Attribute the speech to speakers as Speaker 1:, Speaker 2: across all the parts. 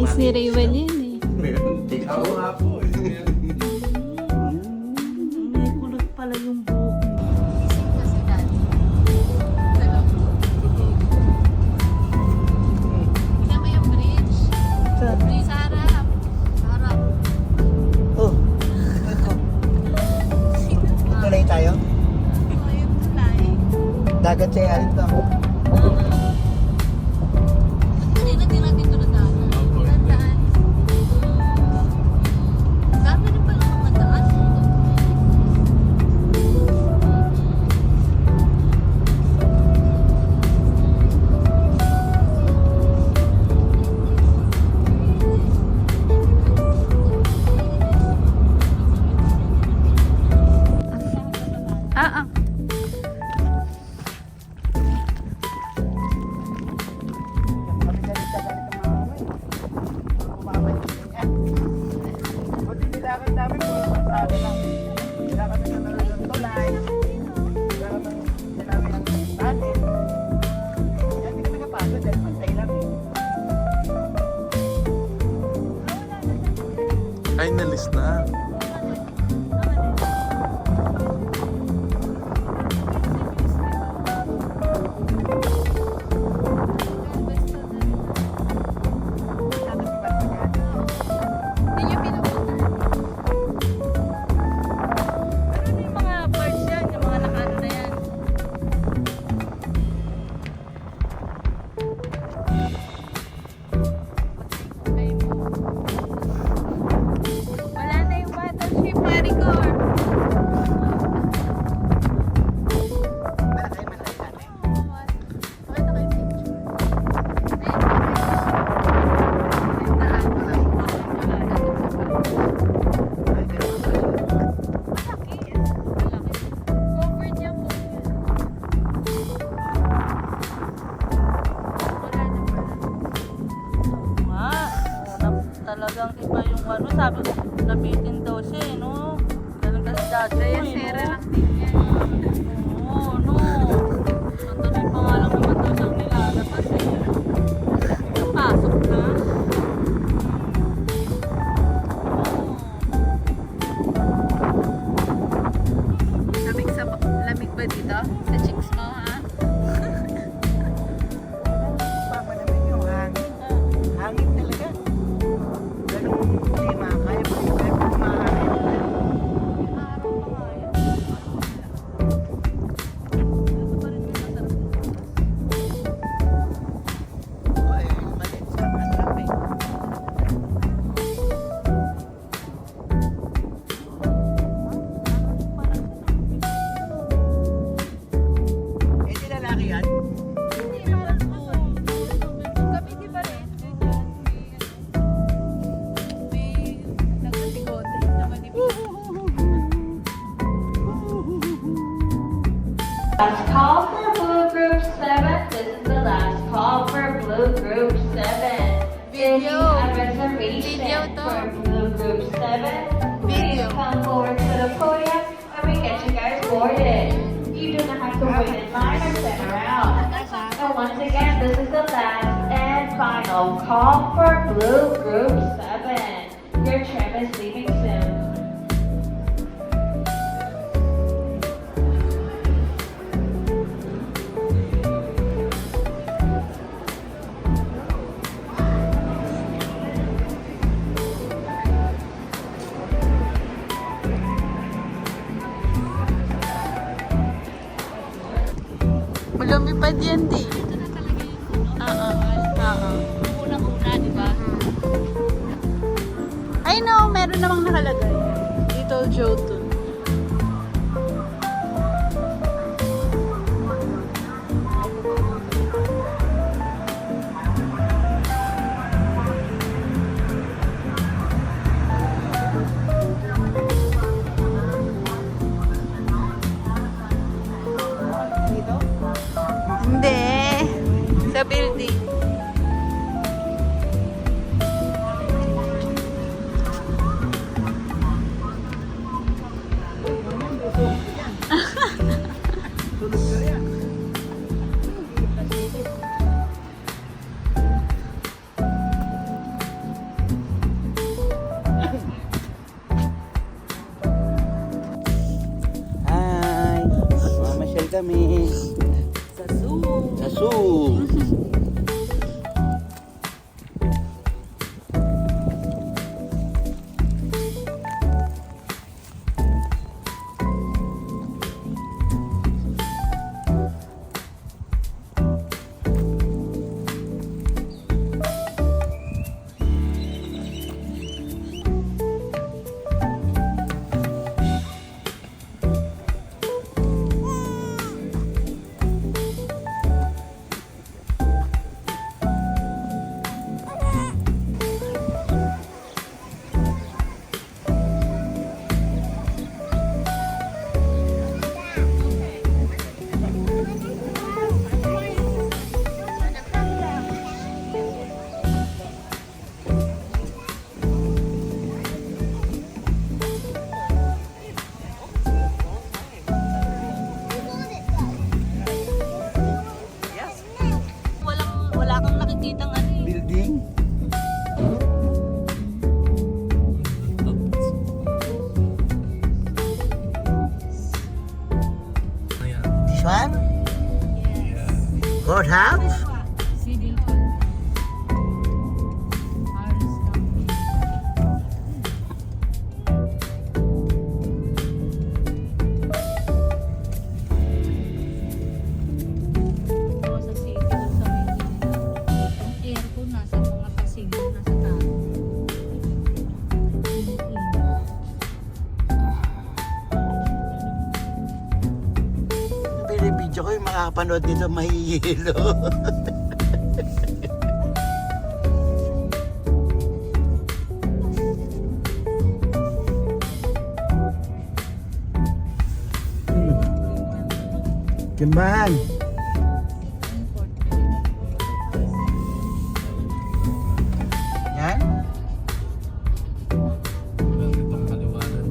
Speaker 1: Face ni Raywell yan eh.
Speaker 2: Ikaw nga po.
Speaker 3: May kulot pala yung buhok.
Speaker 4: Isip kasi dati. Tignan mo yung bridge. Bridge sa harap. Sa harap.
Speaker 3: Oh. Tulay tayo?
Speaker 4: Oh, yung tulay.
Speaker 3: Dagat sa yalit to.
Speaker 4: Kanina din natin ito nadaanan. Tandaan. Dami rin pala mga daan.
Speaker 1: Ah, ah.
Speaker 3: Kami galit sa galit ang mga kamay. Kumabay. Buti nilakad namin po. Sabi lang. Nilakad na naman ng tulay. Nilakad namin ng atin. Kaya hindi kami napasok dahil pantay lang eh.
Speaker 2: Ay, nalis na.
Speaker 4: Hindi niyo pinupuntahan. Pero yung mga parts yan, yung mga nakaano na yan. Wala na yung battleship, Maricor.
Speaker 3: Malaki, malaki natin.
Speaker 4: Pakita ko yung picture. Ayun. Daan.
Speaker 3: Ay, di naman pala.
Speaker 4: Malaki. Malaki. Covered yan po. Wala na pala.
Speaker 3: Talagang iba yung ano, sabi, nabitin daw siya eh, no? Talagang kasi dati
Speaker 4: Kaya
Speaker 3: eh,
Speaker 4: sera
Speaker 3: no?
Speaker 4: lang din yan.
Speaker 3: Oo, no? Natuloy pa nga lang naman daw siyang nilalabas eh. Napasok na.
Speaker 4: Lamig ba dito? Sa chicks mo, ha?
Speaker 3: Papa naman yung hangin. Hangin talaga. Ganun hindi makakaya pa yung kaya pa mahangin.
Speaker 4: Araw pa nga yan.
Speaker 3: Ito pa rin yung masarap dito. Ay, maliit sa masarap eh. Eh, di lalaki yan?
Speaker 4: Hindi, parang kami di ba rin? May nagkatigote naman ni
Speaker 5: Last call for Blue Group 7. This is the last call for Blue Group 7. If you
Speaker 4: Video.
Speaker 5: have reservation
Speaker 4: Video to.
Speaker 5: for Blue Group 7, please
Speaker 4: Video.
Speaker 5: come forward to the podium and we get you guys boarded. You do not have to wait in line or sit around. And once again, this is the last and final call for Blue Group 7. Your tram is leaving soon.
Speaker 1: Lumipad yan di.
Speaker 4: Ito na talaga yung unang-una, di ba?
Speaker 1: I know, meron namang nakalagay. Little Jotun.
Speaker 3: Dito?
Speaker 1: Hindi. Sa building.
Speaker 3: Tulog ka yan. makakapanood nito mahihilo. Kimbahan. Yan.
Speaker 2: Itong kaliwanan.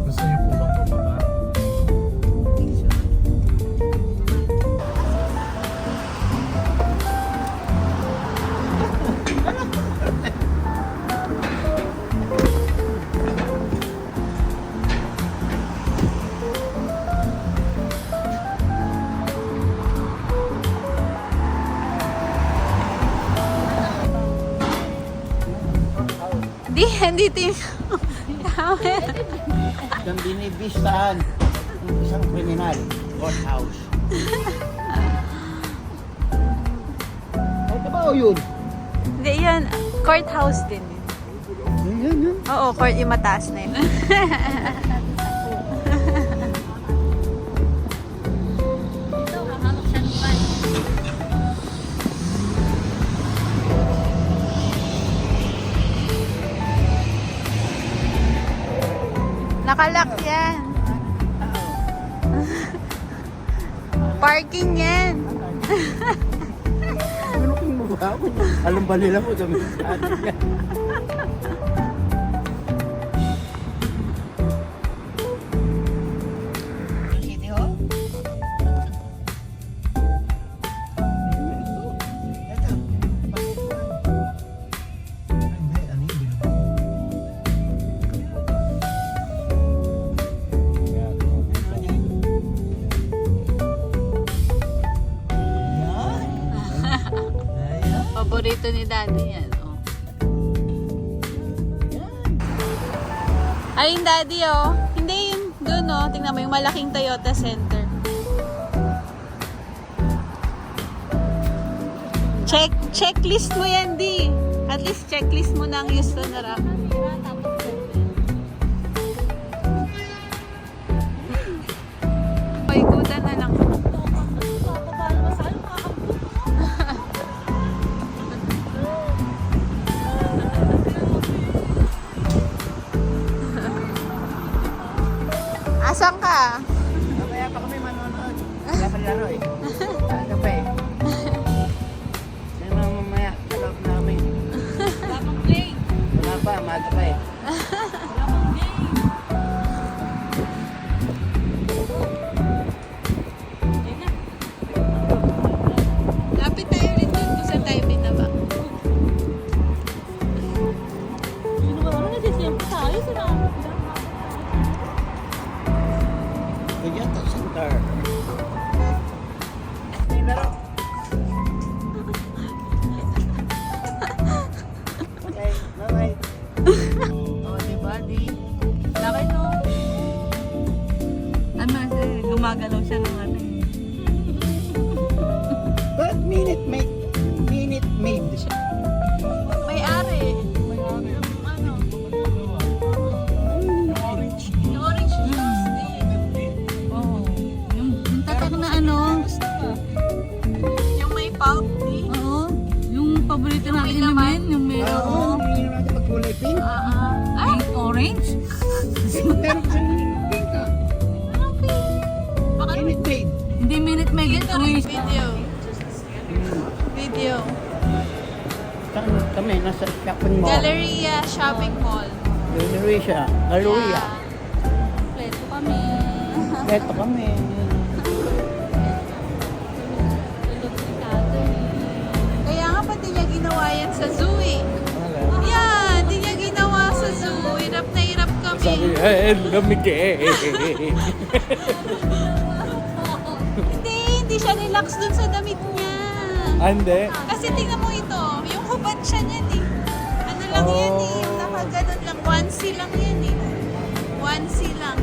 Speaker 2: Gusto niyo po bang bumaba?
Speaker 1: Dito yung
Speaker 3: Yung binibistahan ng isang kriminal. Courthouse. Ay, diba o yun?
Speaker 1: Hindi, yan. Courthouse din.
Speaker 3: Yan.
Speaker 1: Oo, court yung mataas na yun. Nakalak yan. Parking yan.
Speaker 3: Ano kung mukha ko? Alam ba nila mo kami sa atin yan? City Hall? Ito.
Speaker 2: Hindi, ano yung bilog?
Speaker 1: Paborito ni Daddy yan. Oh. Ay, yung Daddy, oh. Hindi yun. Doon, oh. Tingnan mo yung malaking Toyota Center. Checklist mo yan, Di. At least checklist mo na ang Houston na Rock. Paikutan na lang. Asan ka?
Speaker 3: Mamaya pa kami manonood. Wala pa laro eh. Ano pa eh. Yan mga mamaya. Sa loob namin.
Speaker 4: Wala pang play.
Speaker 3: Wala pa. Maga pa eh.
Speaker 4: Wala pang play. Ayun na.
Speaker 1: Lapit tayo rin dun kung saan tayo binaba.
Speaker 4: Sino ba? Ano nagsisimpo tayo? Sinama.
Speaker 3: Toyota Center. May laro. Okay. Bye-bye.
Speaker 1: Oh, diba, Di? Laki, no? Ano, gumagalaw siya ng ano.
Speaker 3: But Minute Maid. Minute Maid.
Speaker 1: May-ari. Ano?
Speaker 3: Orange.
Speaker 1: Yung orange juice, Di.
Speaker 4: Oo. Yung tatak na ano.
Speaker 1: Yung may pulp, Di.
Speaker 4: Oo. Yung paborito natin yung
Speaker 1: laman.
Speaker 4: men. Yung may
Speaker 3: Oo. Hindi naman natin magkulay pink.
Speaker 1: Ay,
Speaker 4: pink orange.
Speaker 3: Meron kasi pink ah.
Speaker 1: anong pink? Baka
Speaker 3: Minute Maid.
Speaker 4: Hindi minute may get orange.
Speaker 1: Video.
Speaker 3: Saan kami? Nasa shopping mall.
Speaker 1: Galleria Shopping Mall.
Speaker 3: Galleria. Galleria.
Speaker 4: Pleto kami.
Speaker 3: Ito kami.
Speaker 1: Kaya nga pati niya ginawa yan sa zoo eh. Yan, di niya ginawa sa zoo. Hirap na hirap kami.
Speaker 2: Sabi, lamig eh.
Speaker 1: Hindi siya relax dun sa damit niya.
Speaker 2: Hindi.
Speaker 1: Kasi tingnan mo ito, yung hubad siya niyan eh. Ano lang yan eh, yung nakaganon lang, onesie lang yan eh. Onesie lang.